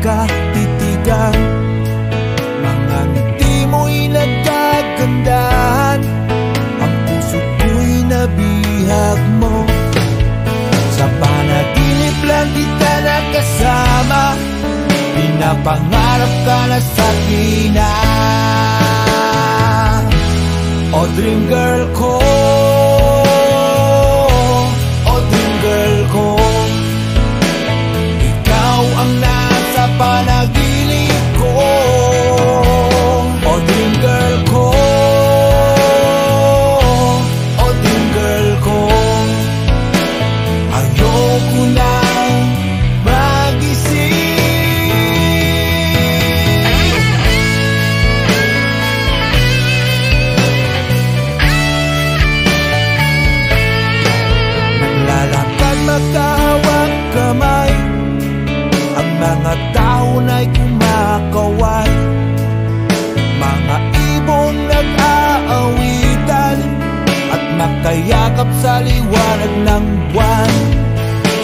magkatitigan. Mga ngiti mo'y nagkagandahan, ang puso ko'y nabihag mo. Sa panaginip lang kita nakasama, pinapangarap ka na sa akin na. O dream girl ko, o dream girl ko, ikaw ang nasa panaginip ko. O dream girl ko, o dream girl ko, ayoko nang magising. Magkahawak kamay, ang mga taon ay kumakaway, mga ibong nag-aawitan at nakayakap sa liwanag ng buwan.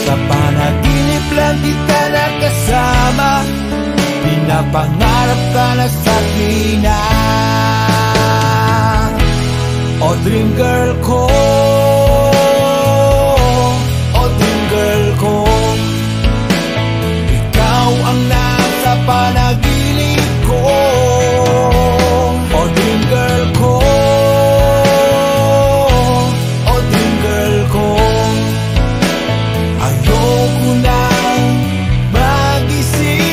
Sa panaginip lang kita nakasama, pinapangarap ka na sa akin na. O dream girl ko, ko, ikaw ang nasa panaginip ko. O dream girl ko, o dream girl ko, ayoko nang magising.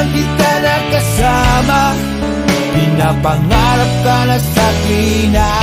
Kita nakasama, pinapangarap ka na sa akin na.